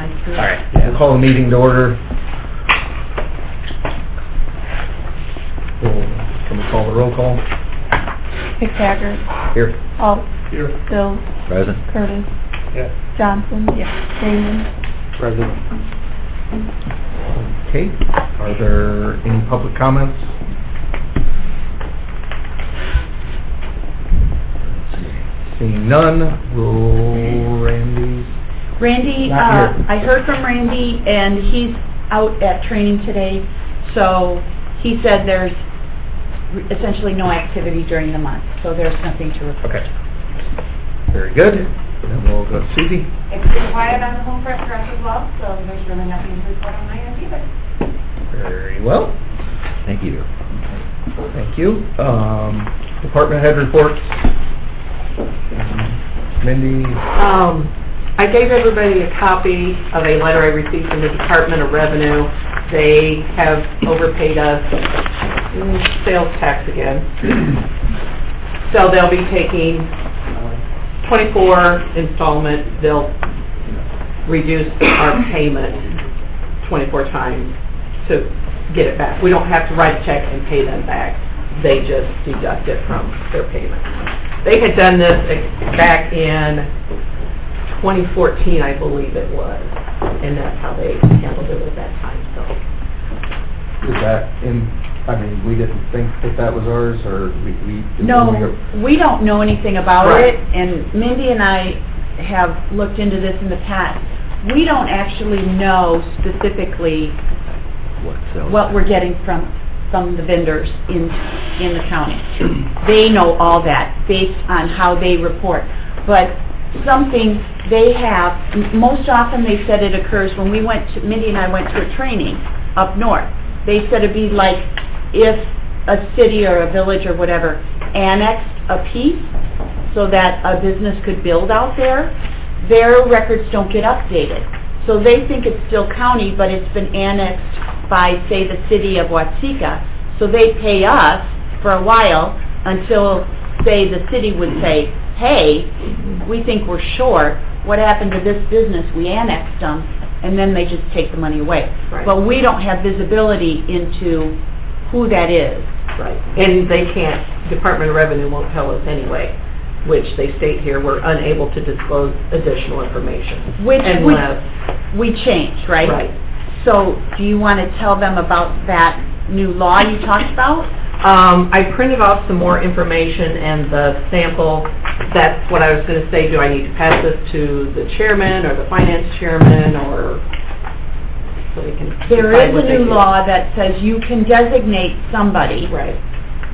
All right, we'll call the meeting to order. Can we call the roll call? McTaggart. Here. Alt. Here. Bill. Present. Curtis. Yes. Johnson. Yes. Damon. Present. Okay. Are there any public comments? Seeing none, will Randy, Not here. I heard from Randy, and he's out at training today, so he said there's essentially no activity during the month, so there's nothing to report. Okay. Very good. Then we'll go to Susie. It's been quiet on the home front for us as well, so there's really nothing to report on my end either. Very well. Thank you. Thank you. Department head reports. Mindy. I gave everybody a copy of a letter I received from the Department of Revenue. They have overpaid us in sales tax again. So they'll be taking 24 installment. They'll reduce our payment 24 times to get it back. We don't have to write a check and pay them back. They just deduct it from their payment. They had done this back in 2014, I believe it was, and that's how they handled it at that time. So, Is that in, I mean, we didn't think that was ours, or we No, we don't know anything about Right. it, and Mindy and I have looked into this in the past. We don't actually know specifically what we're getting from the vendors in the county. They know all that based on how they report. But something they have, most often they said it occurs when Mindy and I went to a training up north. They said it'd be like if a city or a village or whatever annexed a piece so that a business could build out there, their records don't get updated. So they think it's still county, but it's been annexed by, say, the city of Watseka. So they pay us for a while until, say, the city would say, hey, we think we're short. What happened to this business? We annexed them, and then they just take the money away. Right. But we don't have visibility into who that is. right. And they can't, Department of Revenue won't tell us anyway, which they state here, we're unable to disclose additional information. Which Unless, we changed, right? Right. So do you want to tell them about that new law you talked about? I printed off some more information and the sample. That's what I was going to say. Do I need to pass this to the chairman or the finance chairman, or so they can There decide is what a they new do? law that says you can designate somebody, Right.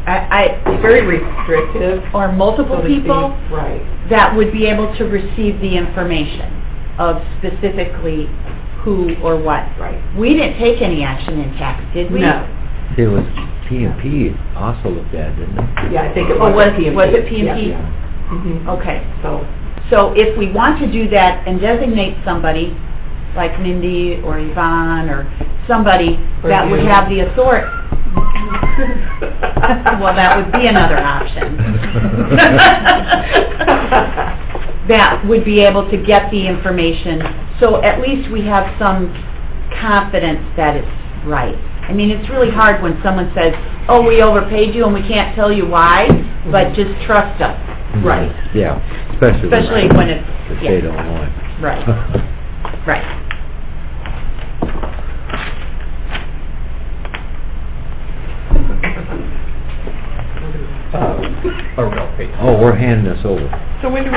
It's Very restrictive. or multiple so to speak. people Right. that would be able to receive the information of specifically who or what. Right. We didn't take any action in tax, did we? No. It was P&P also looked at, didn't it? Yeah, I think it Oh, was was P&P. it P&P? Yeah. Mhm. Okay. So, So if we want to do that and designate somebody, like Mindy or Yvonne or somebody Or that would you. have the authority, well, that would be another option. That would be able to get the information, so at least we have some confidence that it's right. I mean, it's really hard when someone says, oh, we overpaid you and we can't tell you why, but just trust us. right. Yeah, especially When it's, the yeah, state of Illinois. right, right. Oh, we're handing this over. So when do we,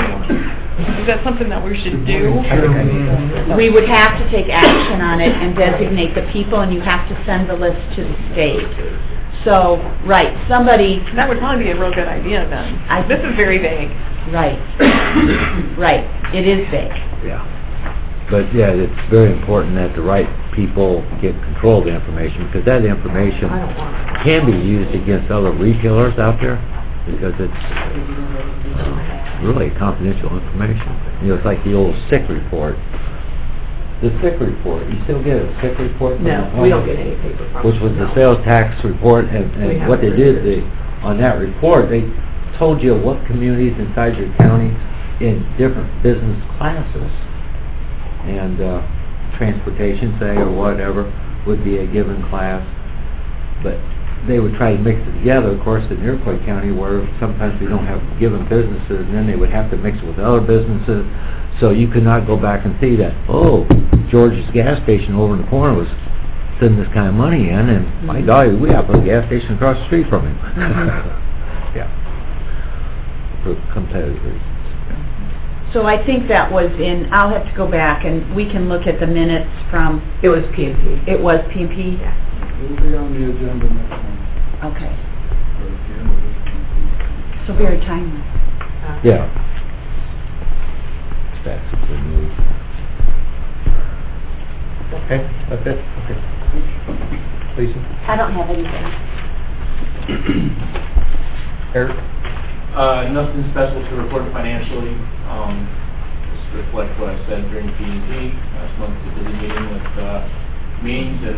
is that something that we should do? We would have to take action on it and designate the people, and you have to send the list to the state. So, right, somebody, That would probably be a real good idea then. This is very vague. right, right, it is big. Yeah. But yeah, it's very important that the right people get control of the information, because that information I don't want it. can be used against other retailers out there, because it's really confidential information. You know, it's like the old sick report. The sick report, you still get a sick report? No, we don't get any paper from Which was the sales tax report, and We what they haven't did, received on that report, they told you what communities inside your county in different business classes. And transportation, say, or whatever, would be a given class. But they would try to mix it together, of course, in Iroquois County, where sometimes we don't have given businesses, and then they would have to mix it with other businesses. So you could not go back and see that, oh, George's gas station over in the corner was sending this kind of money in, and my God, we have a gas station across the street from him. Yeah. For competitive reasons. So I think that was in, I'll have to go back and we can look at the minutes from, It was PNP. it was P&P? Yeah. It'll be on the agenda next month. Okay, or at the end of this month. so very timely. Yeah. That's good news. Okay, that's it? Okay. Lisa? I don't have anything. Eric? Nothing special to report financially. Just reflect what I said during P&P. Last month was a busy meeting with meetings and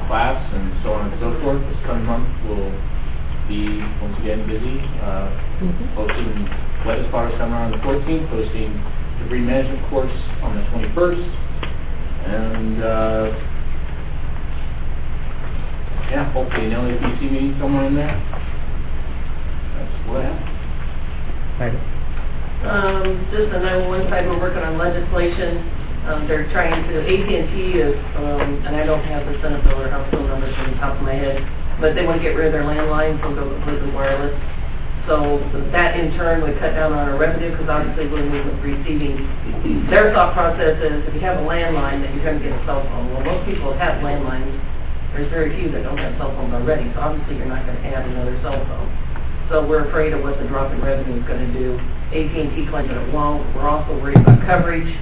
class and so on and so forth. This coming month will be once again busy. Posting Lettuce Bar Seminar on the 14th, posting the Green Management course on the 21st. And yeah, hopefully an LAPC meeting somewhere in there. That's what happened. Just on 911 side, we're working on legislation. They're trying to, AT&T is, and I don't have the Senate bill or House bill numbers from the top of my head, but they want to get rid of their landlines and go completely wireless. So that in turn would cut down on our revenue, because obviously when we were receiving, their thought process is if you have a landline that you're going to get a cell phone. Well, most people have landlines. There's very few that don't have cell phones already, so obviously you're not going to add another cell phone. So we're afraid of what the drop in revenue is going to do. AT&T claims that it won't. We're also worried about coverage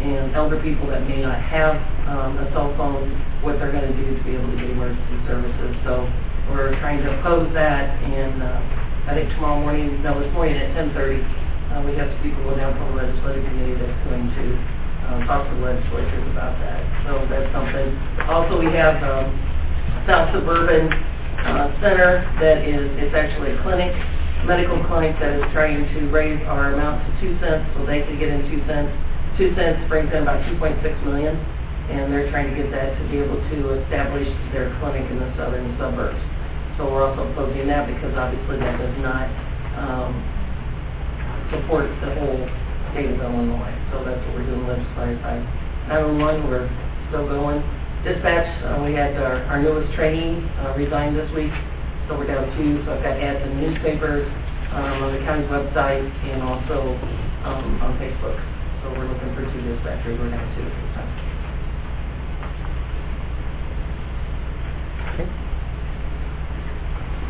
and elder people that may not have a cell phone, what they're going to do to be able to get emergency services. So we're trying to oppose that, and I think tomorrow morning, no, this morning at 10:30, we have people go down from the legislative committee that's going to talk to the legislatures about that. So that's something. Also, we have South Suburban Center that is, it's actually a clinic, medical clinic that is trying to raise our amount to 2 cents so they can get in 2 cents. 2 cents brings in about $2.6 million, and they're trying to get that to be able to establish their clinic in the southern suburbs. So we're also opposing that because obviously that does not support the whole state of Illinois. So that's what we're doing legislative side. 911, we're still going. Dispatch, we had our newest trainee resign this week, so we're down 2. So I've got ads in newspapers, on the county's website, and also on Facebook. So we're looking for 2 dispatchers. We're down 2 at this time.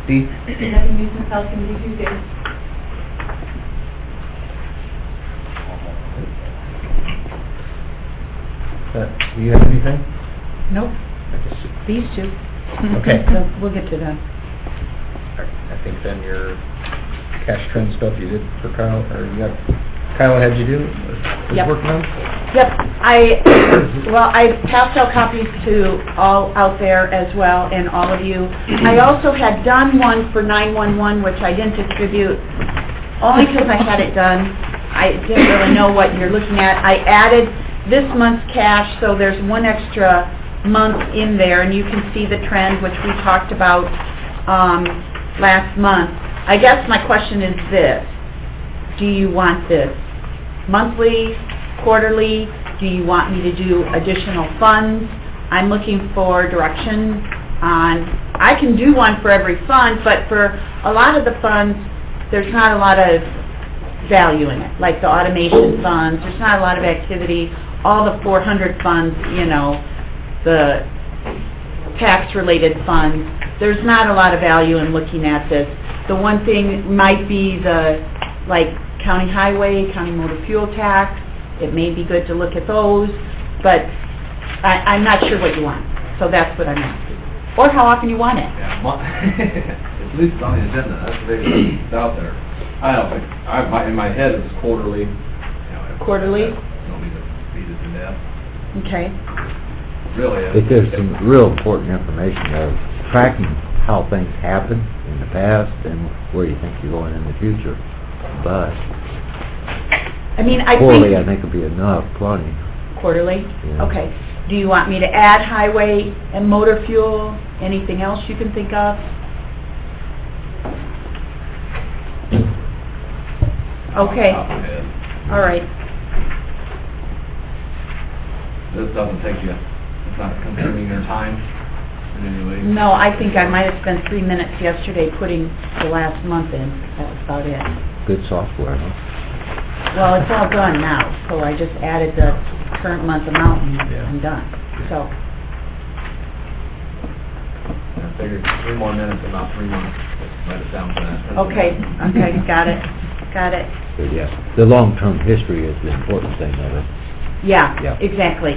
Steve? Nothing new since South Committee Tuesday. Do you have anything? Nope, these two. Okay. So we'll get to them. I think then your cash trend stuff you did for Kyle, or you got, Kyle had you do? Was Yep. working on? Yep, I passed out copies to all out there as well, and all of you. I also had done one for 911, which I didn't distribute, only because I had it done. I didn't really know what you're looking at. I added this month's cash, so there's 1 extra month in there, and you can see the trend, which we talked about last month. I guess my question is this: do you want this monthly, quarterly? Do you want me to do additional funds? I'm looking for direction on, I can do one for every fund, but for a lot of the funds, there's not a lot of value in it, like the automation funds, there's not a lot of activity. All the 400 funds, you know, the tax-related funds, there's not a lot of value in looking at this. The one thing might be the, like, county highway, county motor fuel tax. It may be good to look at those, but I'm not sure what you want. So that's what I'm asking. Or how often you want it. Yeah, at least on the agenda, that's the big it's out there. I don't think, in my head it's quarterly. Quarterly? Don't need to beat it to death. Okay. Really is. But there's some real important information there, tracking how things happened in the past and where you think you're going in the future. But I mean, I quarterly, I think... think would be enough, plenty. Quarterly? Yeah. Okay. Do you want me to add highway and motor fuel? Anything else you can think of? Okay, all right. This doesn't take you, it's not consuming your time in any way? No, I think I might have spent 3 minutes yesterday putting the last month in. That was about it. Good software, huh? Well, it's all done now, so I just added the current month amount and I'm done. So, I figured 3 more minutes, about 3 months, write it down for that. okay, got it. But yeah, the long-term history is the important thing of it. Yeah, Yeah. exactly.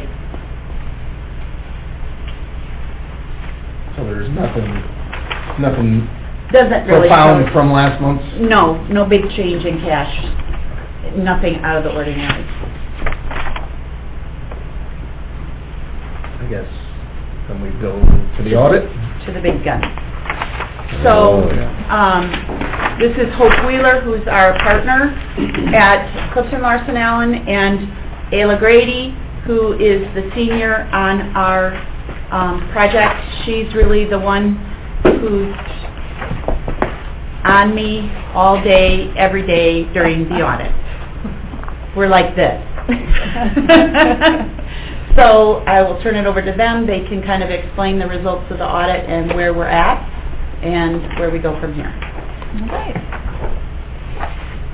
So there's nothing Doesn't really profound show. from last month's? No big change in cash. Nothing out of the ordinary. I guess, then we go to the audit? To the big gun. So, this is Hope Wheeler, who's our partner at Clifton Larson Allen, and Ayla Grady, who is the senior on our project. She's really the one who's on me all day, every day during the audit. We're like this. So I will turn it over to them. They can kind of explain the results of the audit and where we're at and where we go from here. Okay.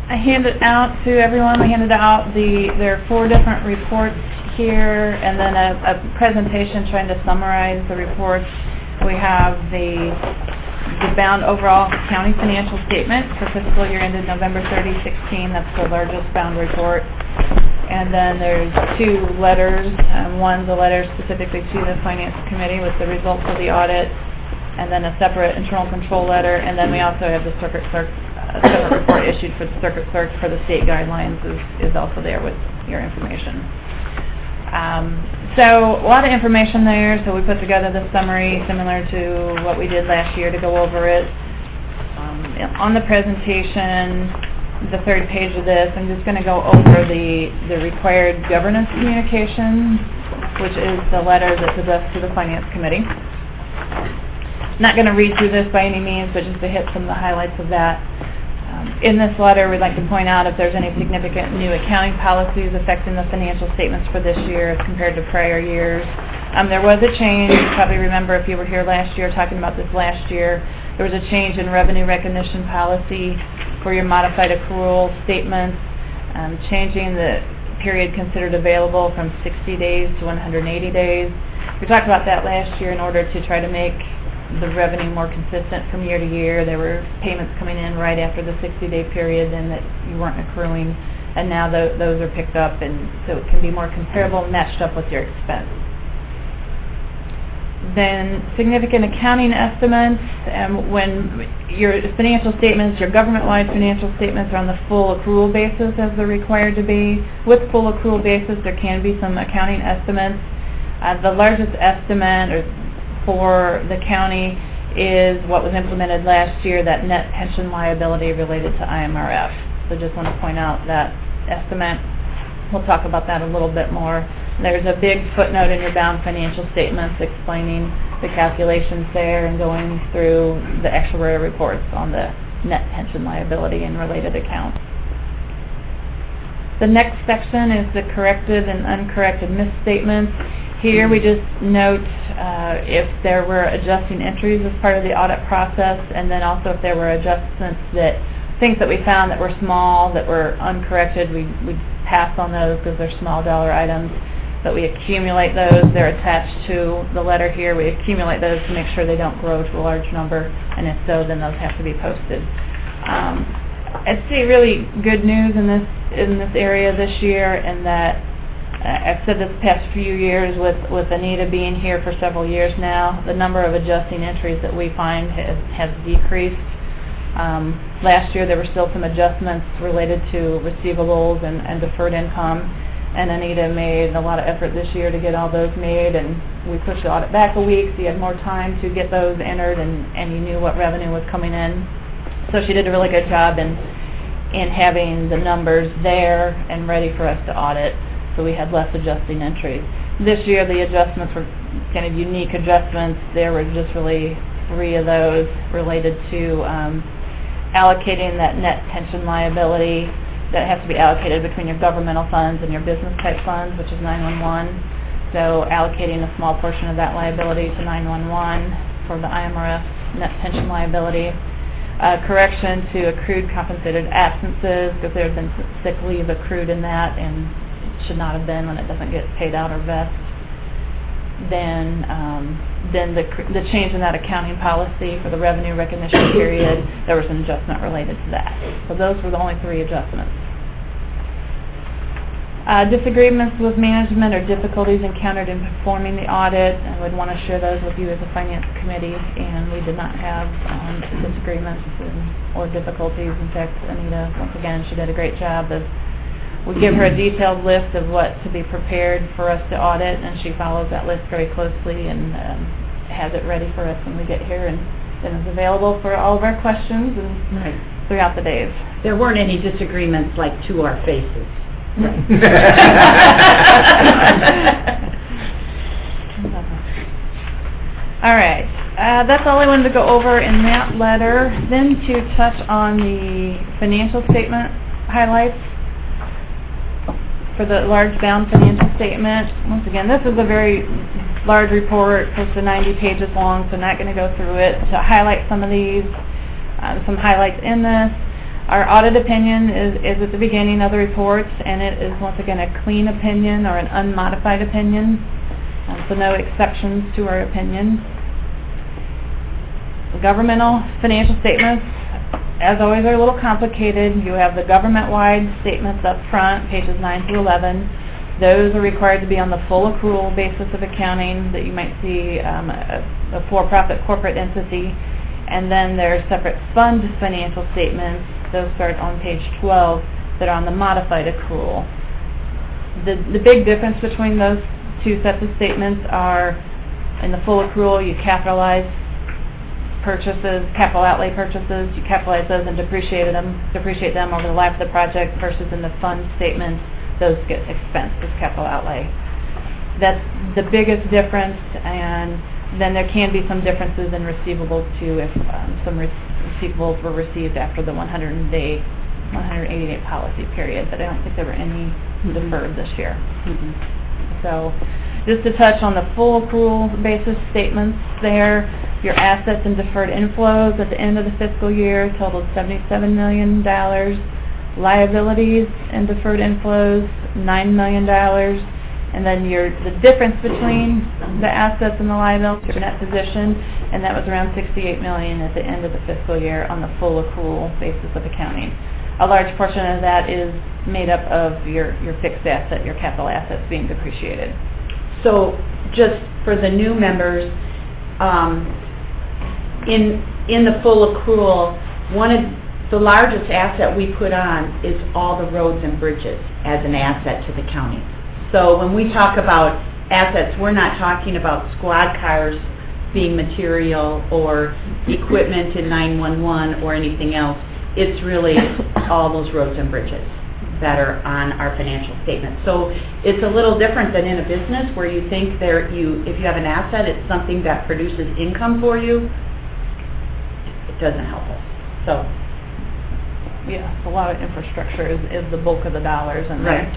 I handed out to everyone, we handed out there are 4 different reports here, and then a presentation trying to summarize the reports. We have the bound overall county financial statement for fiscal year ended November 30, 16. That's the largest bound report. And then there's 2 letters. One's a letter specifically to the Finance Committee with the results of the audit, and then a separate internal control letter. And then we also have the circuit clerk, separate report issued for the circuit clerk for the state guidelines is also there with your information. So a lot of information there. So we put together the summary similar to what we did last year to go over it. On the presentation, the 3rd page of this, I'm just going to go over the required governance communication, which is the letter that's addressed to the Finance Committee. Not going to read through this by any means, but just to hit some of the highlights of that. In this letter, we'd like to point out if there's any significant new accounting policies affecting the financial statements for this year as compared to prior years. There was a change. You probably remember if you were here last year talking about this last year. There was a change in revenue recognition policy for your modified accrual statements, changing the period considered available from 60 days to 180 days. We talked about that last year in order to try to make the revenue more consistent from year to year. There were payments coming in right after the 60-day period and that you weren't accruing, and now those are picked up, and so it can be more comparable and matched up with your expense. Then significant accounting estimates, when your financial statements, your government-wide financial statements are on the full accrual basis as they're required to be. With full accrual basis, there can be some accounting estimates. The largest estimate for the county is what was implemented last year, that net pension liability related to IMRF. So just want to point out that estimate. We'll talk about that a little bit more. There's a big footnote in your bound financial statements explaining the calculations there and going through the actuarial reports on the net pension liability and related accounts. The next section is the corrected and uncorrected misstatements. Here we just note if there were adjusting entries as part of the audit process, and then also if there were adjustments things that we found that were small, that were uncorrected, we pass on those because they're small dollar items. But we accumulate those. They're attached to the letter here. We accumulate those to make sure they don't grow to a large number, and if so, then those have to be posted. I'd say really good news in this area this year, in that I've said this past few years with Anita being here for several years now, the number of adjusting entries that we find has decreased. Last year there were still some adjustments related to receivables and deferred income, and Anita made a lot of effort this year to get all those made, and we pushed the audit back a week so you had more time to get those entered, and you knew what revenue was coming in. So she did a really good job in having the numbers there and ready for us to audit, so we had less adjusting entries. This year, the adjustments were kind of unique adjustments. There were just really 3 of those related to allocating that net pension liability that has to be allocated between your governmental funds and your business type funds, which is 911. So allocating a small portion of that liability to 911 for the IMRF net pension liability. Correction to accrued compensated absences, because there have been sick leave accrued in that and it should not have been when it doesn't get paid out or vest. Then the change in that accounting policy for the revenue recognition period, there was an adjustment related to that. So those were the only 3 adjustments. Disagreements with management or difficulties encountered in performing the audit, I would want to share those with you as a finance committee, and we did not have disagreements or difficulties. In fact, Anita, once again, she did a great job of, we give her a detailed list of what to be prepared for us to audit, and she follows that list very closely and has it ready for us when we get here, and is available for all of our questions and throughout the days. There weren't any disagreements like to our faces. All right, that's all I wanted to go over in that letter. Then to touch on the financial statement highlights for the large bound financial statement. Once again, this is a very large report, close to 90 pages long, so not going to go through it. To highlight some of these, some highlights in this. Our audit opinion is at the beginning of the report, and it is once again a clean opinion or an unmodified opinion, so no exceptions to our opinion. The governmental financial statements, as always, are a little complicated. You have the government-wide statements up front, pages 9 through 11. Those are required to be on the full accrual basis of accounting that you might see a for-profit corporate entity. And then there are separate fund financial statements. Those start on page 12 that are on the modified accrual. The big difference between those 2 sets of statements are in the full accrual you capitalize purchases, capital outlay purchases, you capitalize those and depreciate them over the life of the project, versus in the fund statements those get expensed as capital outlay. That's the biggest difference, and then there can be some differences in receivables too if some receivables were received after the 180-day policy period, but I don't think there were any deferred this year. So just to touch on the full accrual basis statements there, your assets and deferred inflows at the end of the fiscal year totaled $77 million. Liabilities and deferred inflows, $9 million. And then the difference between the assets and the liabilities, your net position, and that was around $68 million at the end of the fiscal year on the full accrual basis of accounting. A large portion of that is made up of your fixed asset, your capital assets being depreciated. So just for the new members, in the full accrual, one of the largest asset we put on is all the roads and bridges as an asset to the county. So when we talk about assets, we're not talking about squad cars being material or equipment in 911 or anything else. It's really all those roads and bridges that are on our financial statement. So it's a little different than in a business where you think if you have an asset, it's something that produces income for you. It doesn't help us. So yeah, a lot of infrastructure is the bulk of the dollars in there. right.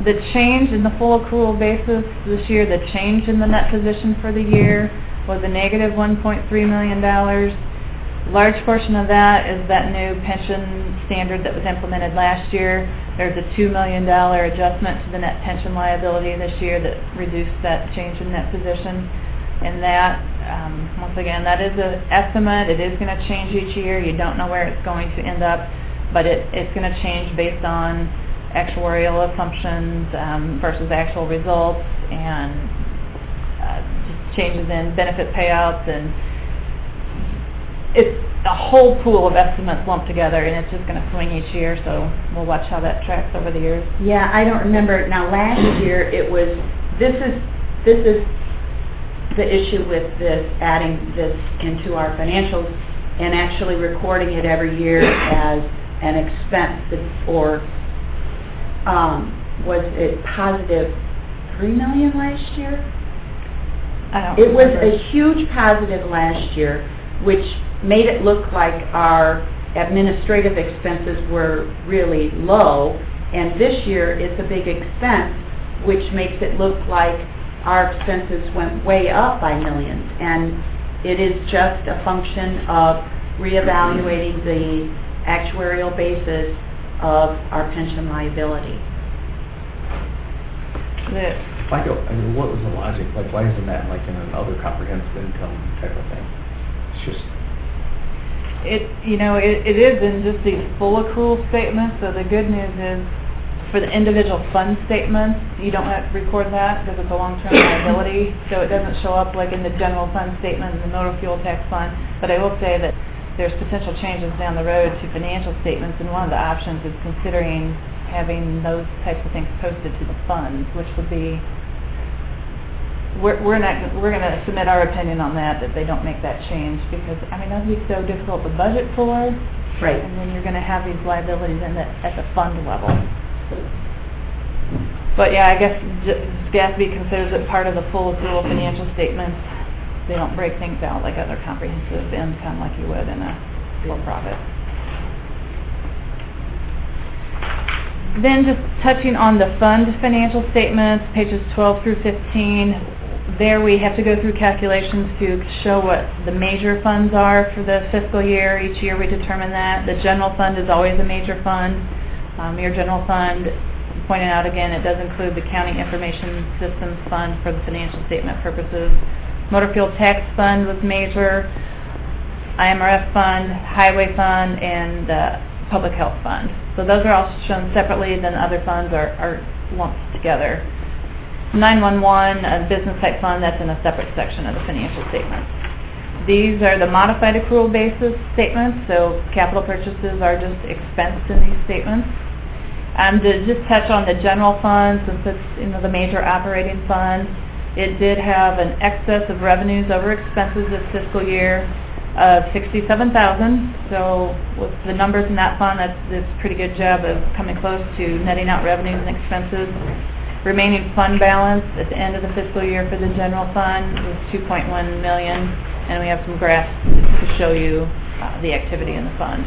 The change in the full accrual basis this year, the change in the net position for the year was a negative $1.3 million. Large portion of that is that new pension standard that was implemented last year. There's a $2 million adjustment to the net pension liability this year that reduced that change in net position. And that, once again, that is an estimate. It is going to change each year. You don't know where it's going to end up, but it's going to change based on actuarial assumptions versus actual results, and changes in benefit payouts, and it's a whole pool of estimates lumped together, and it's just going to swing each year, so we'll watch how that tracks over the years. Yeah, I don't remember. Now last year it was, this is the issue with this, adding this into our financials and actually recording it every year as an expense, or was it positive 3 million last year? I don't It was remember. a huge positive last year, which made it look like our administrative expenses were really low, and this year it's a big expense, which makes it look like our expenses went way up by millions. And it is just a function of reevaluating the actuarial basis of our pension liability. The- Like, I mean, what was the logic? Like, why isn't that like in another comprehensive income type of thing? It's just, It is in just these full accrual statements, so the good news is for the individual fund statements, you don't have to record that because it's a long-term liability, so it doesn't show up like in the general fund statement and the motor fuel tax fund. But I will say that there's potential changes down the road to financial statements, and one of the options is considering having those types of things posted to the funds, which would be, we're going to submit our opinion on that they don't make that change, because, I mean, that would be so difficult to budget for. Right. And then you're going to have these liabilities at the fund level. But yeah, I guess GASB considers it part of the full accrual financial statements. They don't break things out like other comprehensive income like you would in a for-profit. Then just touching on the fund financial statements, pages 12 through 15, there we have to go through calculations to show what the major funds are for the fiscal year. Each year we determine that. The general fund is always a major fund. Your general fund, pointing out again, it does include the County Information Systems Fund for the financial statement purposes. Motor Fuel Tax Fund was major, IMRF Fund, Highway Fund, and the Public Health Fund. So those are all shown separately, then other funds are lumped together. 911, a business type fund, that's in a separate section of the financial statements. These are the modified accrual basis statements, so capital purchases are just expensed in these statements. To just touch on the general fund, since it's the major operating fund, it did have an excess of revenues over expenses this fiscal year of $67,000. So with the numbers in that fund, that's a pretty good job of coming close to netting out revenues and expenses. Remaining fund balance at the end of the fiscal year for the general fund was $2.1 million, and we have some graphs to show you the activity in the fund.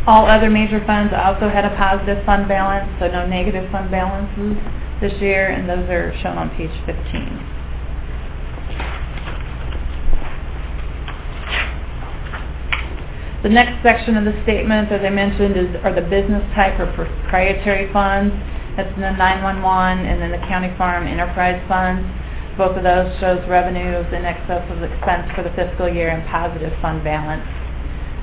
All other major funds also had a positive fund balance, so no negative fund balances this year, and those are shown on page 15. The next section of the statement, as I mentioned, are the business type or proprietary funds. That's in the 911 and then the County Farm Enterprise Funds. Both of those shows revenues in excess of expense for the fiscal year and positive fund balance.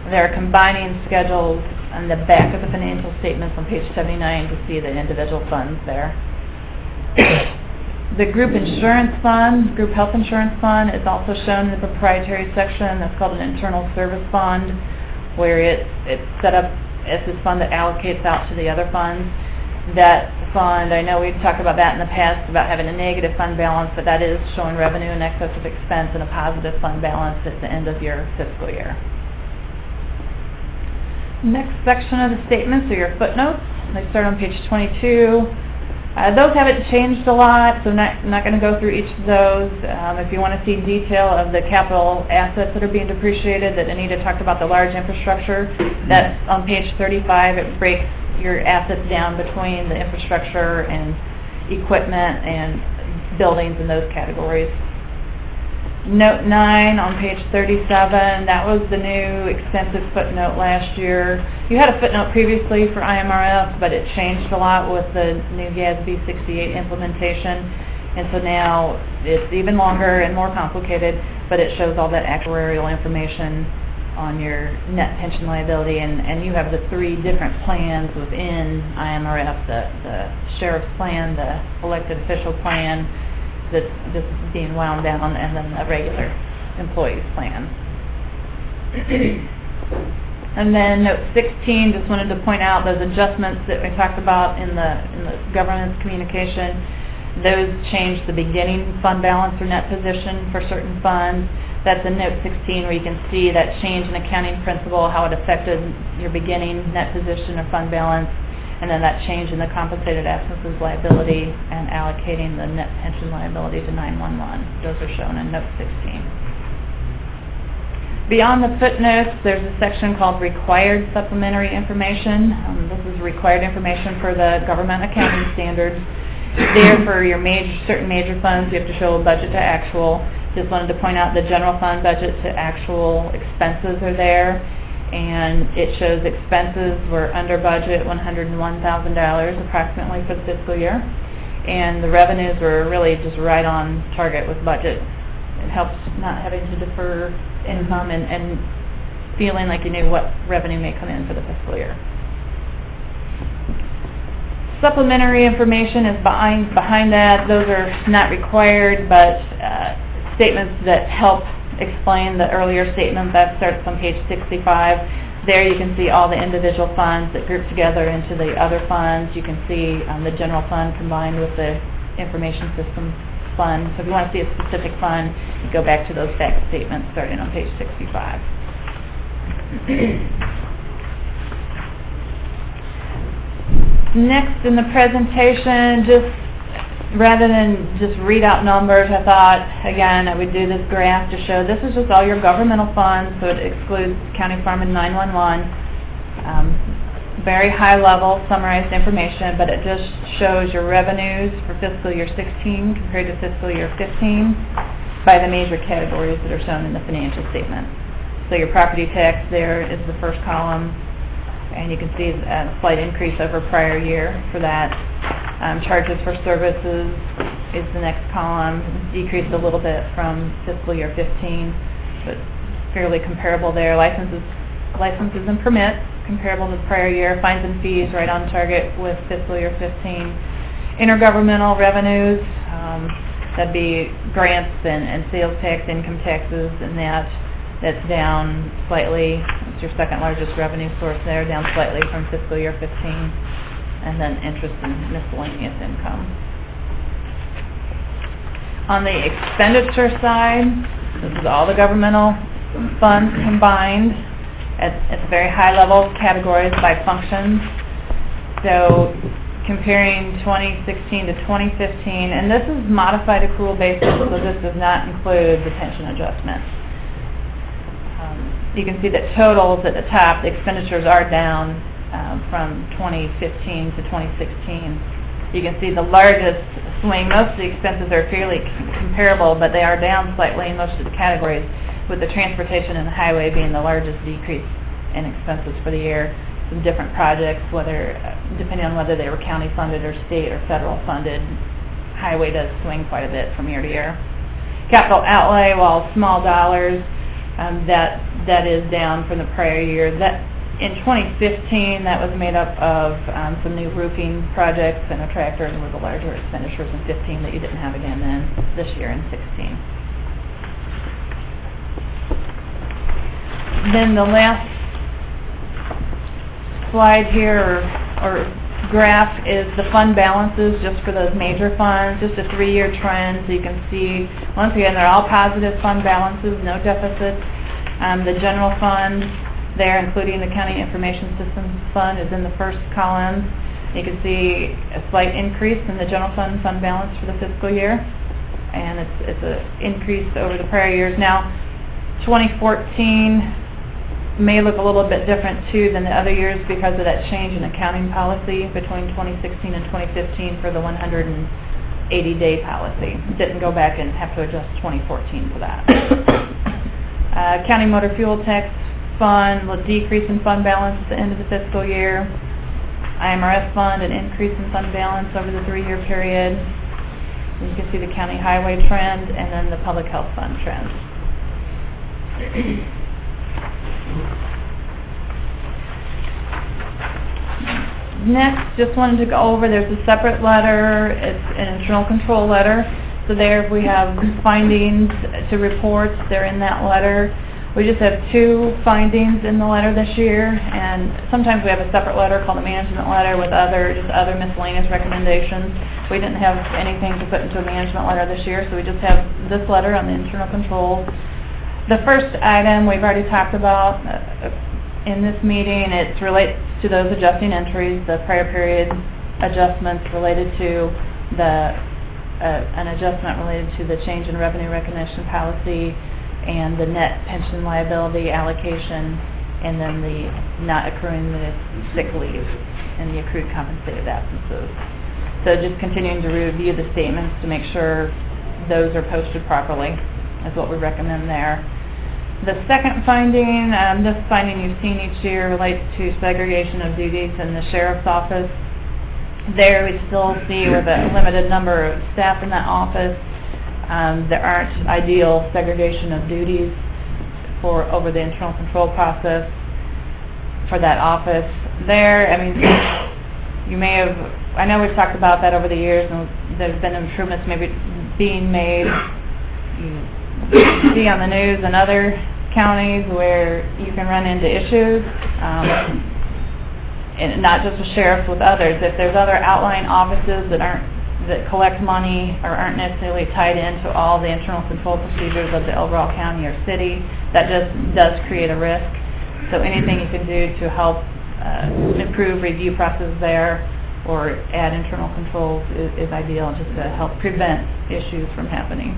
There are combining schedules on the back of the financial statements on page 79 to see the individual funds there. The group insurance fund, group health insurance fund, is also shown in the proprietary section. That's called an internal service fund, where it's set up as this fund that allocates out to the other funds. That fund, I know we've talked about that in the past, about having a negative fund balance, but that is showing revenue in excess of expense and a positive fund balance at the end of your fiscal year. Next section of the statements are your footnotes. They start on page 22. Those haven't changed a lot, so I'm not going to go through each of those. If you want to see detail of the capital assets that are being depreciated that Anita talked about, the large infrastructure, that's on page 35. It breaks your assets down between the infrastructure and equipment and buildings in those categories. Note 9 on page 37, that was the new extensive footnote last year. You had a footnote previously for IMRF, but it changed a lot with the new GASB 68 implementation, and so now it's even longer and more complicated, but it shows all that actuarial information on your net pension liability, and you have the 3 different plans within IMRF, the sheriff's plan, the elected official plan, that's just being wound down, and then a regular employee's plan. And then note 16, just wanted to point out those adjustments that we talked about in the governance communication. Those change the beginning fund balance or net position for certain funds. That's in note 16 where you can see that change in accounting principle, how it affected your beginning net position or fund balance. and then that change in the compensated absences liability and allocating the net pension liability to 911. Those are shown in note 16. Beyond the footnotes, there's a section called required supplementary information. This is required information for the government accounting standards. There for your certain major funds, you have to show a budget to actual. Just wanted to point out the general fund budget to actual expenses are there, and it shows expenses were under budget $101,000 approximately for the fiscal year, and the revenues were really just right on target with budget. It helps not having to defer income and feeling like you knew what revenue may come in for the fiscal year. Supplementary information is behind that. Those are not required, but statements that help explain the earlier statements. That starts on page 65. There you can see all the individual funds that group together into the other funds. You can see the general fund combined with the information systems fund. So if you want to see a specific fund, go back to those fact statements starting on page 65. Next in the presentation, just rather than just read out numbers, I thought, again, I would do this graph to show this is just all your governmental funds, so it excludes county farm and 911. Very high level summarized information, but it just shows your revenues for fiscal year 16 compared to fiscal year 15 by the major categories that are shown in the financial statement. So your property tax there is the first column, and you can see a slight increase over prior year for that. Charges for services is the next column, decreased a little bit from fiscal year 15, but fairly comparable there. Licenses and permits, comparable to the prior year. Fines and fees, right on target with fiscal year 15. Intergovernmental revenues, that'd be grants and sales tax, income taxes, and that's down slightly. It's your second largest revenue source there, down slightly from fiscal year 15. And then interest and miscellaneous income. On the expenditure side, this is all the governmental funds combined at very high level categories by functions. So comparing 2016 to 2015, and this is modified accrual basis, so this does not include the pension adjustment. You can see that totals at the top, the expenditures are down from 2015 to 2016. You can see the largest swing. Most of the expenses are fairly comparable, but they are down slightly in most of the categories, with the transportation and the highway being the largest decrease in expenses for the year. Some different projects, depending on whether they were county funded or state or federal funded, highway does swing quite a bit from year to year. Capital outlay, while small dollars, that is down from the prior year. That in 2015, that was made up of some new roofing projects and a tractor, and were the larger expenditures in 15 that you didn't have again then this year in 16. Then the last slide here, or graph, is the fund balances just for those major funds, just a 3-year trend. So you can see, once again, they're all positive fund balances, no deficits. The general fund there, including the County Information Systems Fund, is in the first column. You can see a slight increase in the general fund balance for the fiscal year, and it's an increase over the prior years. Now, 2014 may look a little bit different too than the other years because of that change in accounting policy between 2016 and 2015 for the 180-day policy. Didn't go back and have to adjust 2014 for that. County motor fuel tax fund will decrease in fund balance at the end of the fiscal year. IMRS fund, an increase in fund balance over the 3-year period. And you can see the county highway trend and then the public health fund trend. Next, just wanted to go over, there's a separate letter, it's an internal control letter. So there, if we have findings to reports, they're in that letter. We just have 2 findings in the letter this year, and sometimes we have a separate letter called a management letter with other miscellaneous recommendations. We didn't have anything to put into a management letter this year, so we just have this letter on the internal controls. The first item we've already talked about in this meeting. It relates to those adjusting entries, the prior period adjustments related to an adjustment related to the change in revenue recognition policy and the net pension liability allocation, and then the not accruing the sick leave and the accrued compensated absences. So just continuing to review the statements to make sure those are posted properly is what we recommend there. The second finding, this finding you've seen each year, relates to segregation of duties in the sheriff's office. There we still see with a limited number of staff in that office, there aren't ideal segregation of duties over the internal control process for that office. There, I mean, you may have, I know we've talked about that over the years, and there's been improvements maybe being made. You see on the news in other counties where you can run into issues, and not just with sheriffs, with others. If there's other outlying offices that collect money or aren't necessarily tied into all the internal control procedures of the overall county or city, that just does create a risk. So anything you can do to help improve review process there or add internal controls is ideal, just to help prevent issues from happening.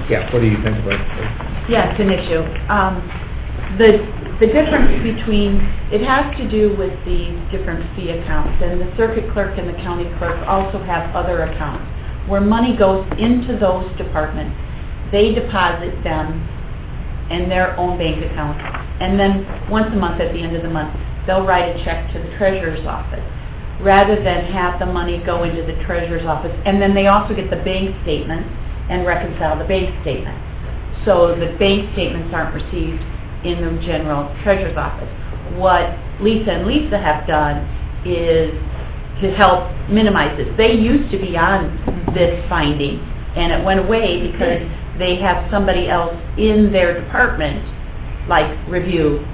Yeah, what do you think about it? Yeah, it's an issue. The difference between, it has to do with the different fee accounts, and the circuit clerk and the county clerk also have other accounts where money goes into those departments. They deposit them in their own bank account, and then once a month, at the end of the month, they'll write a check to the treasurer's office rather than have the money go into the treasurer's office. And then they also get the bank statements and reconcile the bank statements. So the bank statements aren't received in the general treasurer's office. What Lisa and Lisa have done is to help minimize this. They used to be on this finding, and it went away because they have somebody else in their department, like, review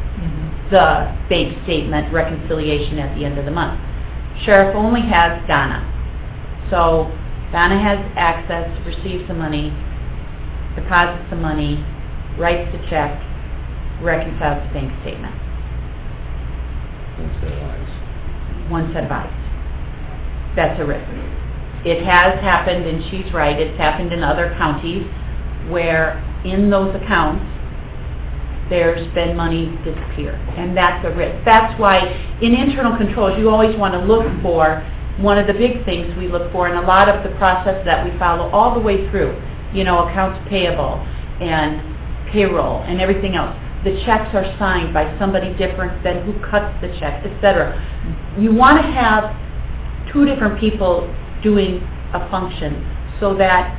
the bank statement reconciliation at the end of the month. Sheriff only has Donna. So Donna has access to receive the money, deposits the money, writes the check, reconciles the bank statement. One set of eyes. That's a risk. It has happened, and she's right, it's happened in other counties where in those accounts there's been money disappear, and that's a risk. That's why in internal controls you always want to look for, one of the big things we look for, and a lot of the process that we follow all the way through, you know, accounts payable and payroll and everything else. The checks are signed by somebody different than who cuts the check, etc. You want to have two different people doing a function so that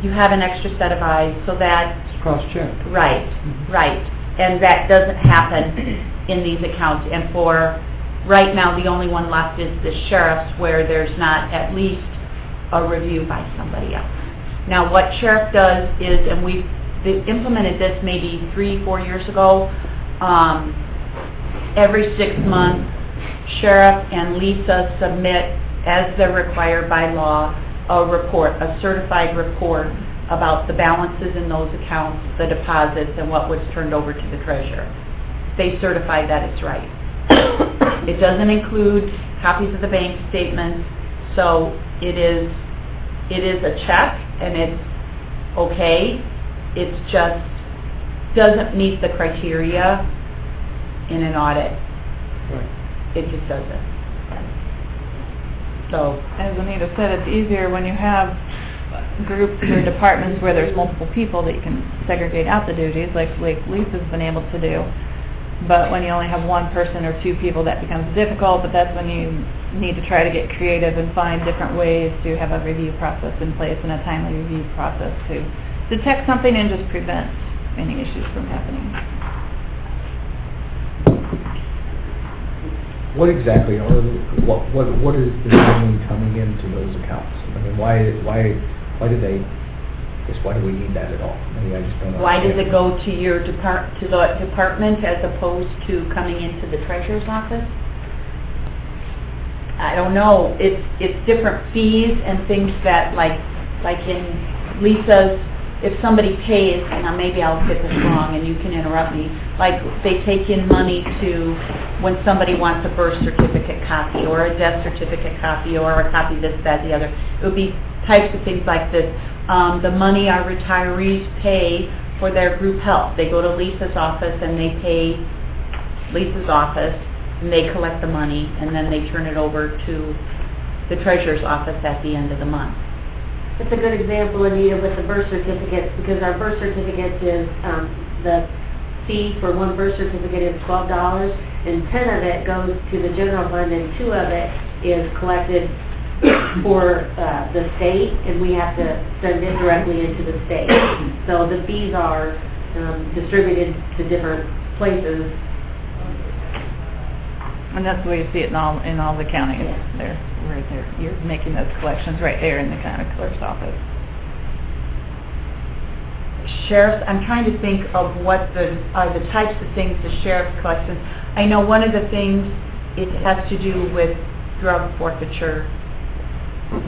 you have an extra set of eyes, so that Cross-check. right, right, and that doesn't happen in these accounts. And for right now, the only one left is the sheriff's, where there's not at least a review by somebody else. Now, what sheriff does is, and we've implemented this maybe 3-4 years ago, every 6 months, sheriff and Lisa submit, as they're required by law, a report, a certified report about the balances in those accounts, the deposits, and what was turned over to the treasurer. They certify that it's right. It doesn't include copies of the bank statements, so it is a check, and it's okay. It just doesn't meet the criteria in an audit. Right. It just doesn't. So, As Anita said, it's easier when you have groups or departments where there's multiple people that you can segregate out the duties, like Lisa's been able to do. But when you only have one person or two people, that becomes difficult, but that's when you need to try to get creative and find different ways to have a review process in place and a timely review process to detect something and just prevent any issues from happening. What exactly are what is the money coming into those accounts? I mean, why do we need that at all? Maybe I just don't know. why does it go to your the department as opposed to coming into the treasurer's office? I don't know. It's different fees and things that, like in Lisa's if somebody pays, and maybe I'll get this wrong and you can interrupt me, like they take in money to, when somebody wants a birth certificate copy or a death certificate copy or a copy of this, that, the other. It would be types of things like this. The money our retirees pay for their group health. They go to Lisa's office and they pay Lisa's office and they collect the money and then they turn it over to the treasurer's office at the end of the month. It's a good example, Anita, with the birth certificates, because our birth certificates is, the fee for one birth certificate is $12, and 10 of it goes to the general fund, and 2 of it is collected for the state, and we have to send it directly into the state. So the fees are distributed to different places. And that's the way you see it in all the counties. Yeah. There, right there. You're making those collections right there in the county clerk's office. Sheriff's, I'm trying to think of what are the types of things the sheriff collects. I know one of the things, it has to do with drug forfeiture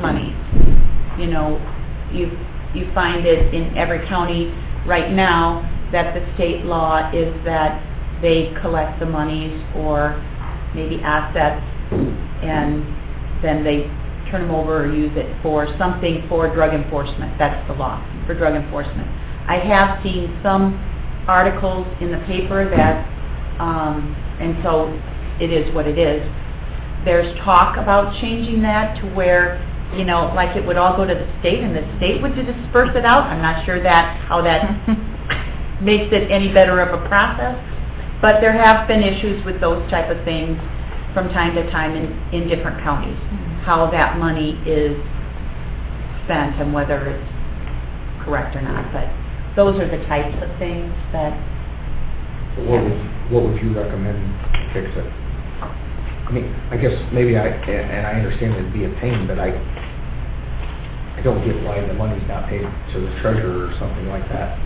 money. You know, you find it in every county right now that the state law is that they collect the monies or maybe assets and then they turn them over or use it for something for drug enforcement. That's the law, for drug enforcement. I have seen some articles in the paper that, and so it is what it is. There's talk about changing that to where, you know, like it would all go to the state and the state would disperse it out. I'm not sure how that makes it any better of a process. But there have been issues with those type of things from time to time in different counties, how that money is spent and whether it's correct or not. But those are the types of things that... What would you recommend to fix it? I mean, I guess maybe I understand it'd be a pain, but I don't get why the money's not paid to the treasurer or something like that.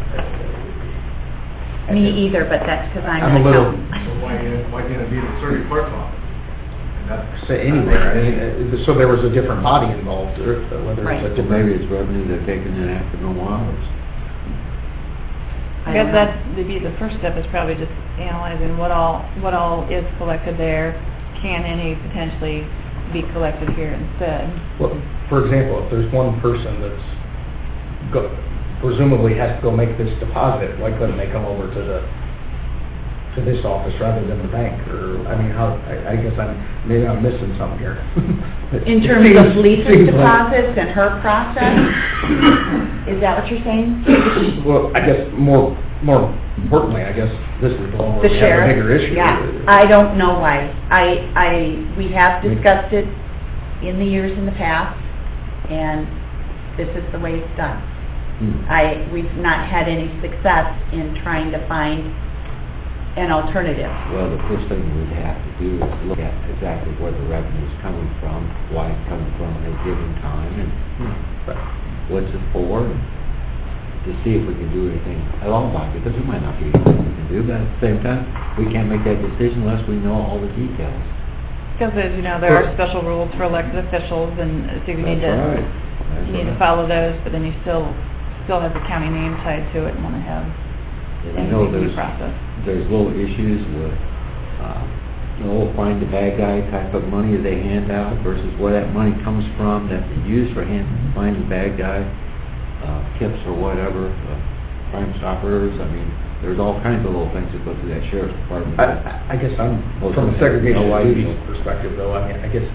Me either, but that's because I'm a an little... accountant. Why can't it be the circuit clerk's office? Say anywhere. I mean, so there was a different body involved, or whether Right. it's a So maybe different... it's revenue they're taking in after normal hours. I guess that would be the first step, is probably just analyzing what all is collected there. Can any potentially be collected here instead? Well, for example, if there's one person that's presumably has to go make this deposit, why couldn't they come over to this office rather than the bank? Or, I mean, I guess maybe I'm missing something here. In terms of Lisa's deposits and her process? Is that what you're saying? Well, I guess more importantly, I guess this is the one where The we have a sheriff? bigger issue. Yeah, I don't know why. We have discussed it in the years in the past, and this is the way it's done. We've not had any success in trying to find an alternative. Well, the first thing we'd have to do is look at exactly where the revenue is coming from, why it's coming from at a given time, and what's it for, and to see if we can do anything along by it, because there might not be anything we can do, but at the same time, we can't make that decision unless we know all the details. Because, as you know, there are special rules for elected officials, and so you need That's to right. That's you need to right. follow those, but then you still have the county name tied to it and want to have the I know MVP process. there's little issues with, find the bad guy type of money they hand out versus where that money comes from that they use for find the bad guy, tips or whatever, Crime Stoppers. I mean, there's all kinds of little things that go through that sheriff's department. I guess I'm, Well, from a segregation no of ID. duties perspective though, I mean, I guess,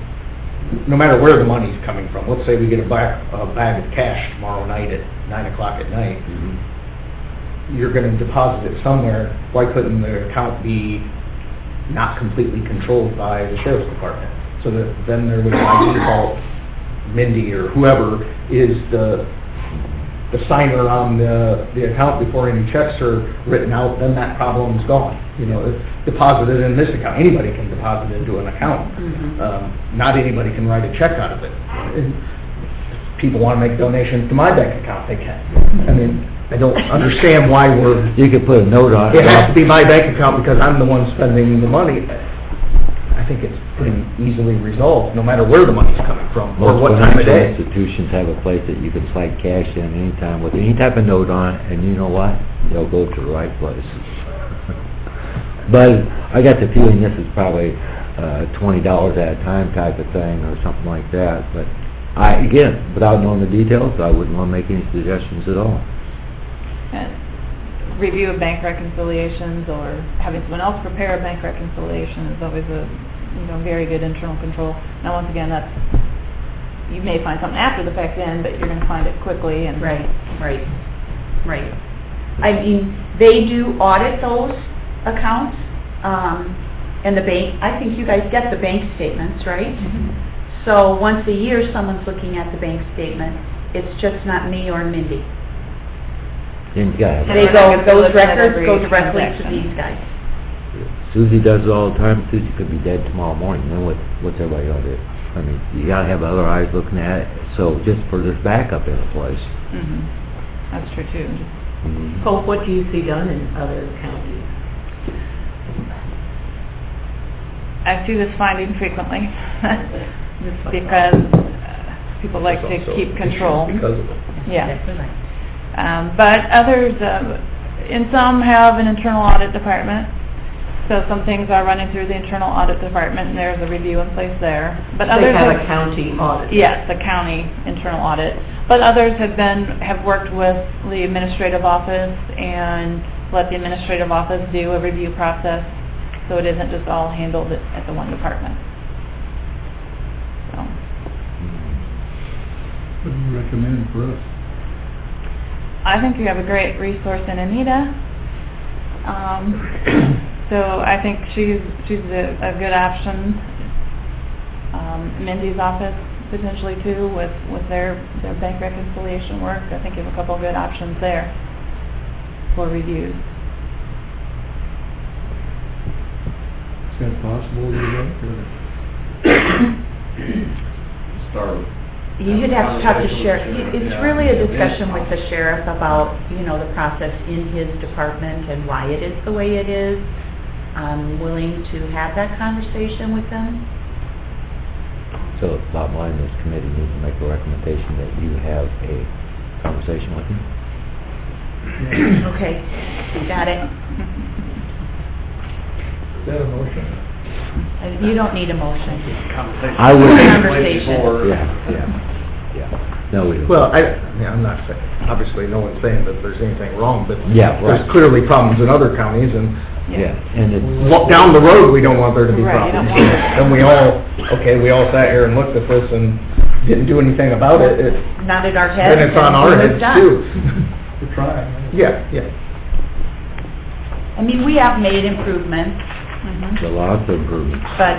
no matter where the money's coming from, let's say we get a bag of cash tomorrow night at 9 o'clock at night, you're going to deposit it somewhere. Why couldn't the account be not completely controlled by the sheriff's department? So that then there would by default, Mindy or whoever is the signer on the account before any checks are written out, then that problem's gone. You know, it's deposited in this account. Anybody can deposit into an account. Not anybody can write a check out of it. And people want to make donations to my bank account, they can. I mean, I don't understand why You could put a note on it. it has to be my bank account because I'm the one spending the money. I think it's pretty easily resolved, no matter where the money's coming from, or Most what time of financial day. institutions have a place that you can slide cash in anytime with any type of note on it, and you know what? They'll go to the right place. But I got the feeling this is probably $20 at a time type of thing or something like that. But again, without knowing the details, I wouldn't want to make any suggestions at all. Review of bank reconciliations or having someone else prepare a bank reconciliation is always a very good internal control. Now, once again, that's, you may find something after the fact then, but you're going to find it quickly. And Right. I mean, they do audit those accounts, and the bank, I think you guys get the bank statements, right? So once a year, someone's looking at the bank statement. It's just not me or Mindy. Then you gotta They have, go, those Look at records every go directly to transaction. these guys. Susie does it all the time. Susie could be dead tomorrow morning. Then what's everybody gonna do? I mean, you gotta have other eyes looking at it. So just for this backup in a place. that's true too. Hope, what do you see done in other counties? I see this finding frequently, just because people like to keep control. Because of it. Yeah. Exactly right. But others, and some have an internal audit department, so some things are running through the internal audit department, and there's a review in place there. But They others have a county audit. Yes, the county internal audit. But others have worked with the administrative office and let the administrative office do a review process, so it isn't just all handled at the one department. So, What do you recommend for us? I think you have a great resource in Anita. So I think she's a good option. Mindy's office potentially too with their bank reconciliation work. I think you have a couple of good options there for reviews. Is that possible, you think, Start. You'd have to talk to sheriff. It's really a discussion with the sheriff about, the process in his department and why it is the way it is. I'm willing to have that conversation with them. So bottom line, this committee needs to make a recommendation that you have a conversation with him. Okay, got it. Is that a motion? You don't need a motion. I would. Conversation. Yeah. No, we don't. Well, I'm not saying, obviously, no one's saying that there's anything wrong, but Yeah, right. there's clearly problems in other counties, and Yeah, and it's, down the road, we don't want there to be Right, you don't problems. want And we all sat here and looked at this and didn't do anything about it. Nodded our heads. Then it's on and our moved heads on. too. We're trying. Yeah. I mean, we have made improvements, a lot of improvements. but,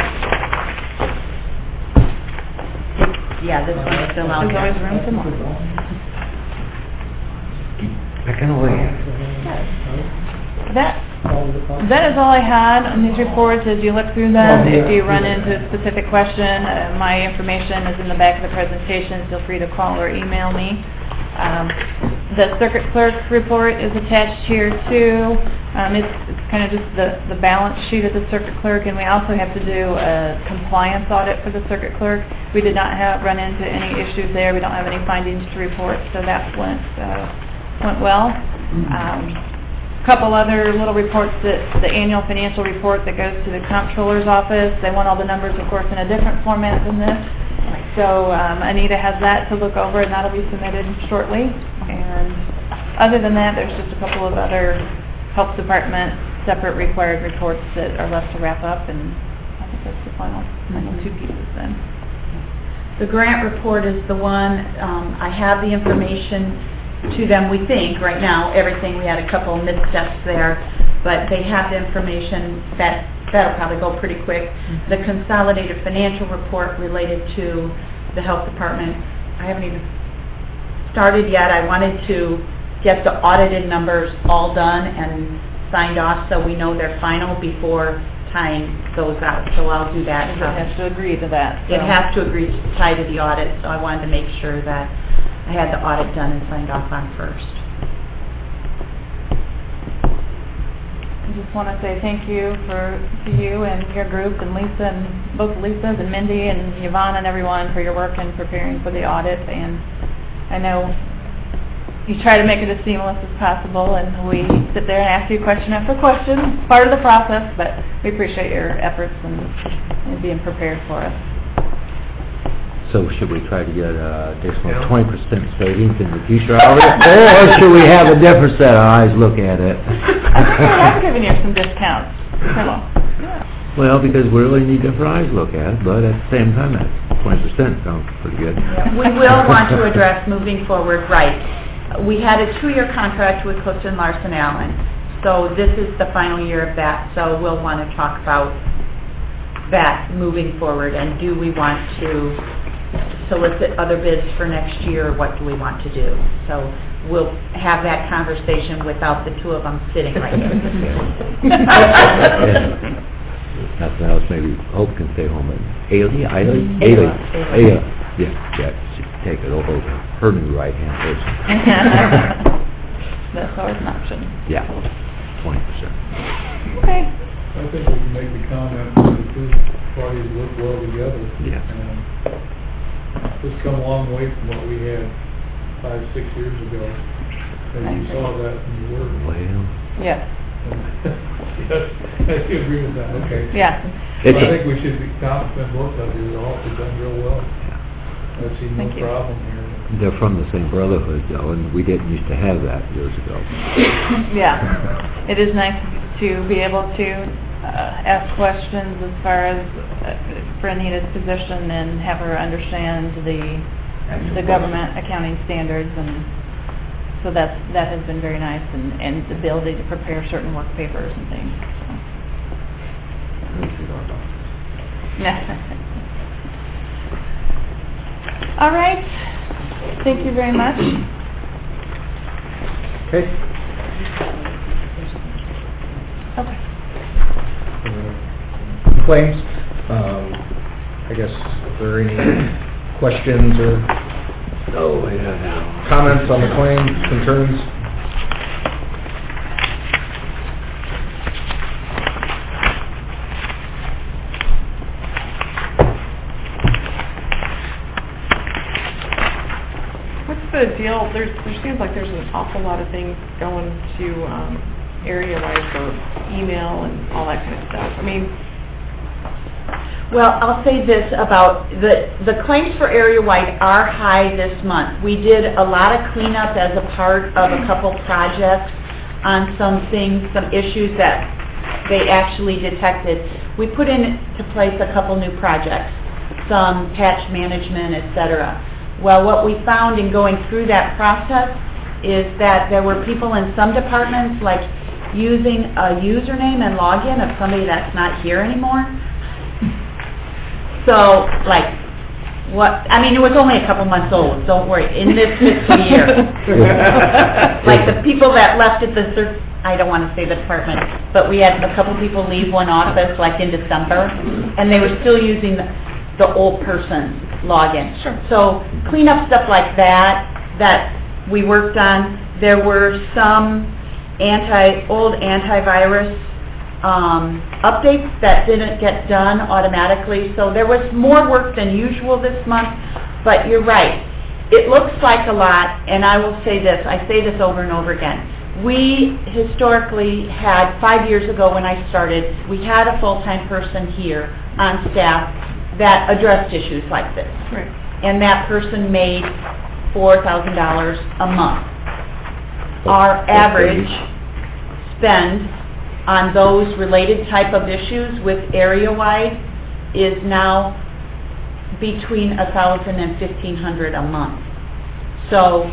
yeah, this one is still out There's always there. room for more. Picking away. That is all I had on these reports. As you look through them, if you run into a specific question, my information is in the back of the presentation. Feel free to call or email me. The circuit clerk report is attached here too. It's kind of just the balance sheet of the circuit clerk, and we also have to do a compliance audit for the circuit clerk. We did not run into any issues there. We don't have any findings to report, so that went well. Couple other little reports, the annual financial report that goes to the comptroller's office. They want all the numbers, of course, in a different format than this. So Anita has that to look over, and that'll be submitted shortly. And other than that, there's just a couple of other health department separate required reports that are left to wrap up, and I think that's the final two pieces then. The grant report is the one, I have the information to them, we think, right now, everything. We had a couple of missteps there, but they have the information. That'll probably go pretty quick. The consolidated financial report related to the health department, I haven't even started yet. I wanted to get the audited numbers all done and signed off so we know they're final before tying those out. So I'll do that. It has to agree to that. It so. has to agree to tie to the audit, so I wanted to make sure that I had the audit done and signed off on first. just want to say thank you to you and your group and Lisa and both Lisa's and Mindy and Yvonne and everyone for your work in preparing for the audit. And I know you try to make it as seamless as possible, and we sit there and ask you question after question. It's part of the process, but we appreciate your efforts and being prepared for us. So should we try to get additional 20% savings in the future already? Or should we have a different set of eyes look at it? I think I have given you some discounts. So, yeah. Well, because we really need different eyes to look at it, but at the same time, that 20% sounds pretty good. We will want to address moving forward, right. We had a 2-year contract with Clifton Larson Allen, so this is the final year of that, so we'll want to talk about that moving forward, and do we want to solicit other bids for next year, or what do we want to do? So we'll have that conversation without the two of them sitting right here. Nothing else, maybe Hope can stay home and Ayla. Yeah, she can take it over her new right-hand person. That's always an option. Yeah, 20%. Okay. I think we can make the comment that the two parties work well together. Yeah. It's come a long way from what we had 5-6 years ago. And you saw that in the work. Well, Yes. Yes, I agree with that, okay. Yeah. But I think we should be confident both of you, all have done real well. I see no Thank you. problem here. they're from the same brotherhood, though, and we didn't used to have that years ago. Yeah. It is nice to be able to ask questions as far as for Anita's position and have her understand the government accounting standards, and so that has been very nice, and the ability to prepare certain work papers and things. All right. Thank you very much. Okay. Okay. Claims. I guess if there are any questions or comments on the claims, concerns? What's the deal? There seems like there's an awful lot of things going to area-wide for email and all that kind of stuff. I mean, Well, I'll say this about the claims for area-wide are high this month. We did a lot of cleanup as a part of a couple projects on some things, some issues that they actually detected. We put into place a couple new projects, some patch management, etc. Well, what we found in going through that process is that there were people in some departments like using a username and login of somebody that's not here anymore. So, like, what, I mean, it was only a couple months old, don't worry, in this fiscal year. Like, the people that left at the, I don't want to say the department, but we had a couple people leave one office, like, in December, and they were still using the old person's login. Sure. So, clean up stuff like that we worked on. There were some old antivirus updates that didn't get done automatically, so there was more work than usual this month, but you're right. It looks like a lot, and I will say this, I say this over and over again. We historically had, 5 years ago when I started, we had a full-time person here on staff that addressed issues like this. right. And that person made $4,000 a month. Our average spend on those related type of issues with area-wide is now between $1,000 and $1,500 a month. So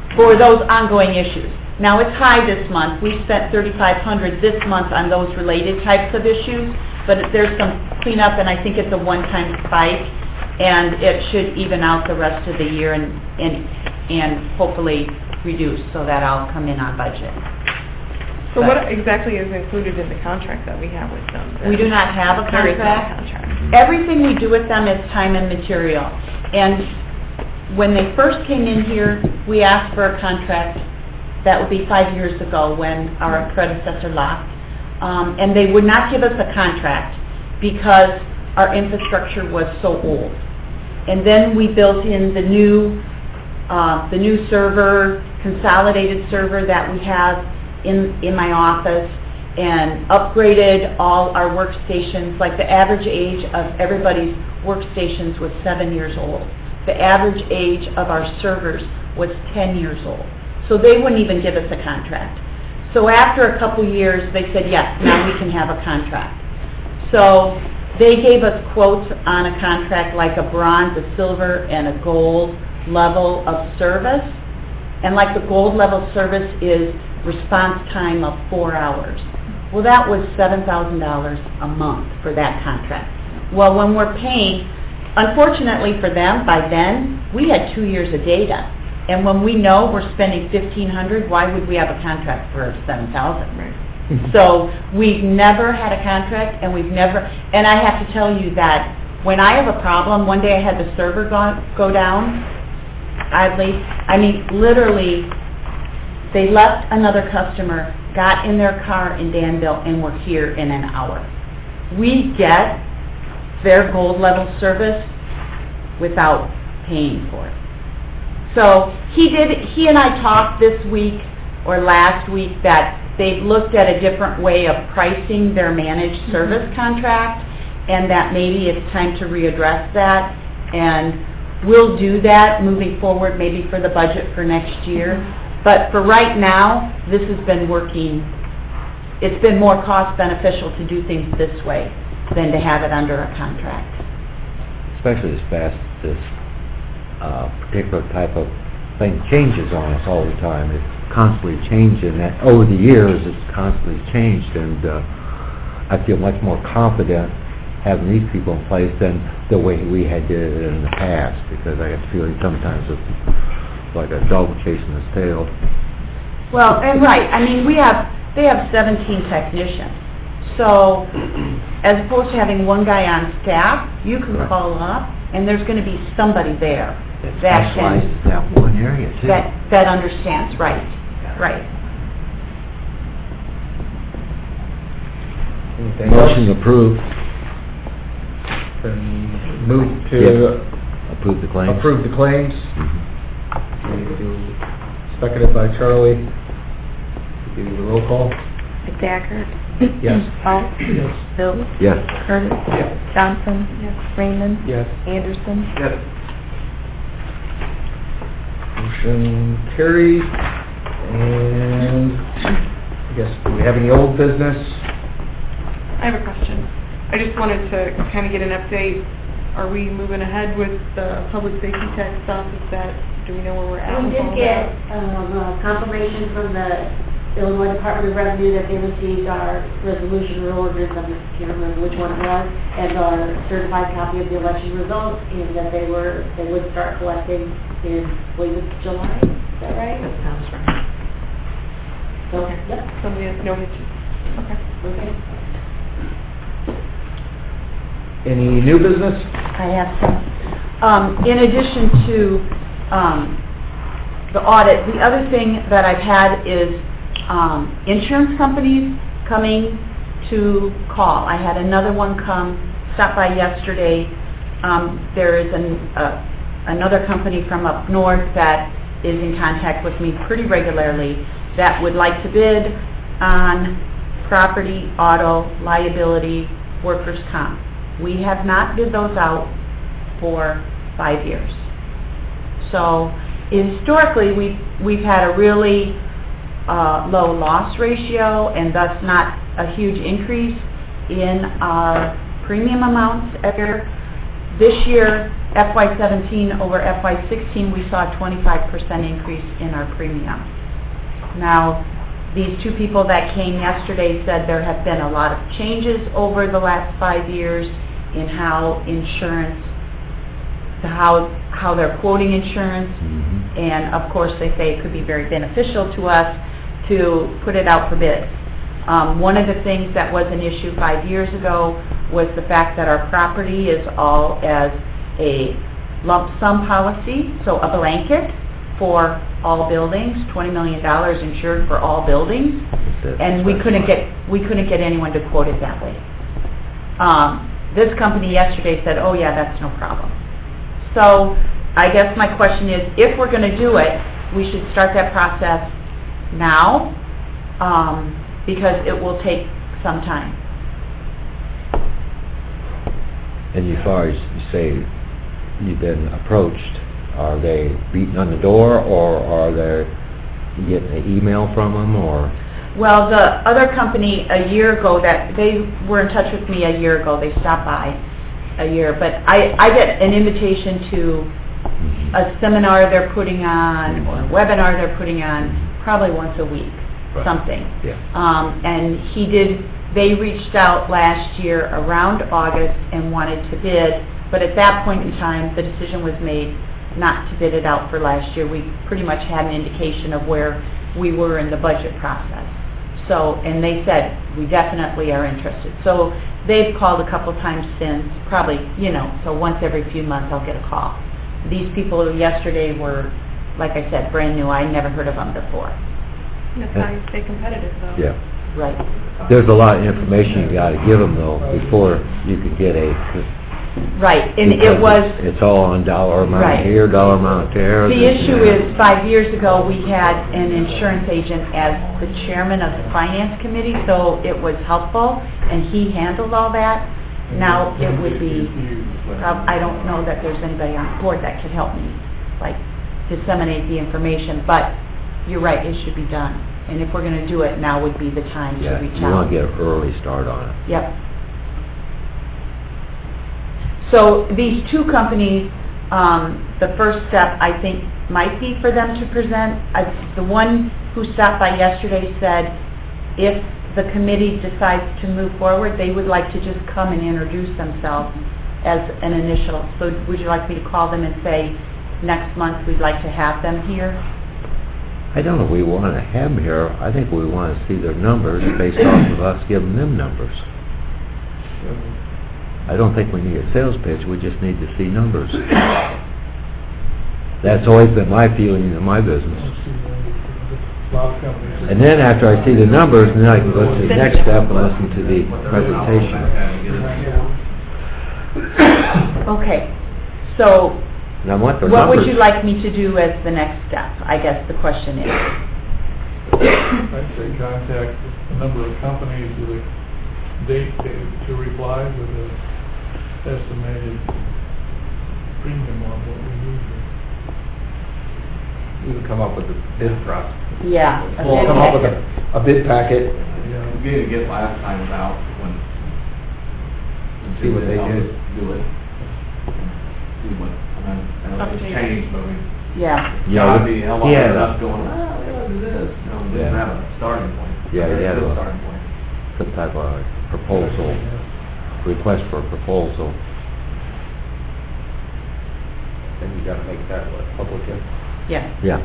for those ongoing issues. Now it's high this month. We spent $3,500 this month on those related types of issues, but there's some cleanup, and I think it's a one-time spike, and it should even out the rest of the year and hopefully reduce, so that I'll come in on budget. So what exactly is included in the contract that we have with them? We do not have a There is not a contract. contract. Everything we do with them is time and material. And when they first came in here, we asked for a contract That would be 5 years ago when our predecessor left. And they would not give us a contract because our infrastructure was so old. And then we built in the new server, consolidated server that we have in my office, and upgraded all our workstations. Like the average age of everybody's workstations was 7 years old. The average age of our servers was 10 years old. So they wouldn't even give us a contract. So after a couple years, they said, yes, now we can have a contract. So they gave us quotes on a contract like a bronze, a silver, and a gold level of service. And like the gold level service is response time of 4 hours. Well, that was $7,000 a month for that contract. Well, when we're paying, unfortunately for them, by then, we had 2 years of data. And when we know we're spending $1,500, why would we have a contract for $7,000? Right. So we've never had a contract, and we've never, and I have to tell you that when I have a problem, one day I had the server go down, I mean, literally, they left another customer, got in their car in Danville, and were here in an hour. We get their gold level service without paying for it. So he and I talked this week or last week that they've looked at a different way of pricing their managed service contract, and that maybe it's time to readdress that, and we'll do that moving forward, maybe for the budget for next year. But for right now, this has been working. It's been more cost beneficial to do things this way than to have it under a contract. Especially as fast as this particular type of thing changes on us all the time. It's constantly changing. And over the years, it's constantly changed, and I feel much more confident having these people in place than the way we had did it in the past, because I have the feeling sometimes it's like a dog chasing its tail. Well, and right, I mean, they have 17 technicians. So as opposed to having one guy on staff, you can call up, and there's going to be somebody there that can, that one area too. That understands, right, right. Anything Motion else? approved. Then move to Yes. Approve the claims. approve the claims. Seconded by Charlie. Give you the roll call. McDaggart. Yes. Paul. Yes. Bill. Yes. Curtis. Yes. Johnson. Raymond. Yes. Anderson. Yes. Motion carried. And I guess, do we have any old business? I have a question. I just wanted to kind of get an update. Are we moving ahead with the public safety tax stuff? Do we know where we're at? We with all did get that? confirmation from the Illinois Department of Revenue that they received our resolution or orders, I can't remember which one it was, and our certified copy of the election results, and that they would start collecting in, I believe it's July. Is that right? That sounds right. Okay. Yep. Somebody has no hitches. Okay. Okay. Any new business? I have some. In addition to the audit, the other thing that I've had is insurance companies coming to call. I had another one stop by yesterday. There is another company from up north that is in contact with me pretty regularly that would like to bid on property, auto, liability, workers' comp. We have not bid those out for 5 years. So historically, we've had a really low loss ratio, and thus not a huge increase in our premium amounts ever. This year, FY17 over FY16, we saw a 25% increase in our premium. Now, these two people that came yesterday said there have been a lot of changes over the last 5 years in how insurance, how they're quoting insurance, and of course they say it could be very beneficial to us to put it out for bid. One of the things that was an issue 5 years ago was the fact that our property is all as a lump sum policy, so a blanket, for all buildings, $20 million insured for all buildings, and we couldn't get anyone to quote it that way. This company yesterday said, oh yeah, that's no problem. So I guess my question is, if we're going to do it, we should start that process now, because it will take some time. And as far as you say you've been approached, are they beating on the door, or are they getting an email from them, or? Well, the other company a year ago, that they were in touch with me a year ago, they stopped by a year, but I get an invitation to a seminar they're putting on, or a webinar they're putting on, probably once a week, something. Yeah. And they reached out last year around August and wanted to bid, but at that point in time, the decision was made not to bid it out for last year. We pretty much had an indication of where we were in the budget process. So, and they said, we definitely are interested. So they've called a couple times since, probably, so once every few months I'll get a call. These people yesterday were, like I said, brand new. I never heard of them before. That's how you stay competitive, though. Yeah. Right. There's a lot of information you got to give them, though, before you can get a... Right, and it was... It's all on dollar amount Right. here, dollar amount there. The issue is, 5 years ago, we had an insurance agent as the chairman of the finance committee, so it was helpful, and he handled all that. Now, it would be... I don't know that there's anybody on board that could help me, like, disseminate the information, but you're right, it should be done. And if we're going to do it, now would be the time to reach out. You want to get an early start on it. Yep. So these two companies, the first step, I think, might be for them to present. The one who stopped by yesterday said if the committee decides to move forward, they would like to just come and introduce themselves as an initial. So would you like me to call them and say, next month we'd like to have them here? I don't know if we want to have them here. I think we want to see their numbers based off of us giving them numbers. I don't think we need a sales pitch. We just need to see numbers. That's always been my feeling in my business. And then after I see the numbers, then I can go to the next step and listen to the presentation. Okay. So And I want their what numbers. would you like me to do as the next step? I guess the question is. I'd say contact a number of companies with a date to reply with an estimated premium on what we need. We would come up with a bid process. Yeah. We'll come up with a bid packet, We didn't get last time about when... see what they did. Do it. See what, I know it's changed, but we... Yeah. Yeah, Gotta be a lot of yeah. stuff going, let's do this. We didn't have a starting point. Yeah, they had a- starting point. Some type of proposal, request for a proposal. Then you gotta make that, public input. Yeah. Yeah.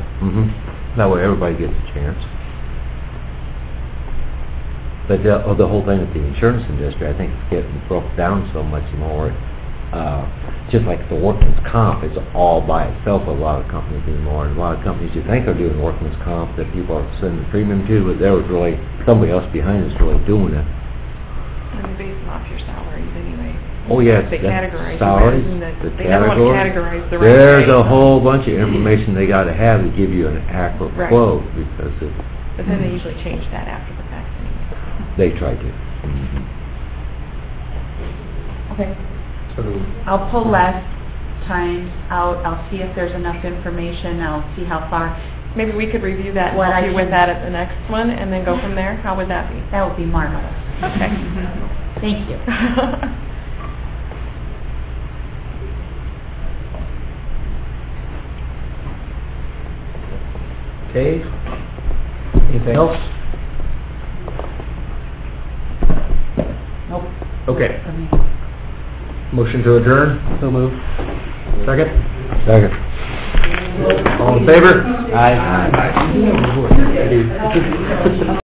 That way everybody gets a chance. But the whole thing with the insurance industry, I think it's getting broke down so much more. Just like the workman's comp, it's all by itself a lot of companies anymore. And a lot of companies you think are doing workman's comp that people are sending the premium to, but there was really somebody else behind us really doing it. And they base them off your salaries anyway. Oh, yeah, They that's categorize salaries, them as, the and they never want to category. categorize the right There's way. a whole bunch of information they got to have to give you an accurate Right. quote, because But then they usually change that after the fact anyway. they try to. Okay. So I'll pull last times out. I'll see if there's enough information. I'll see how far. Maybe we could review that and What help I you with can- that at the next one and then go from there. How would that be? That would be marvelous. Okay. Thank you. Okay. Anything else? Nope. Okay. For me. Motion to adjourn? So move. Second? Second. All in favor? Aye. Aye.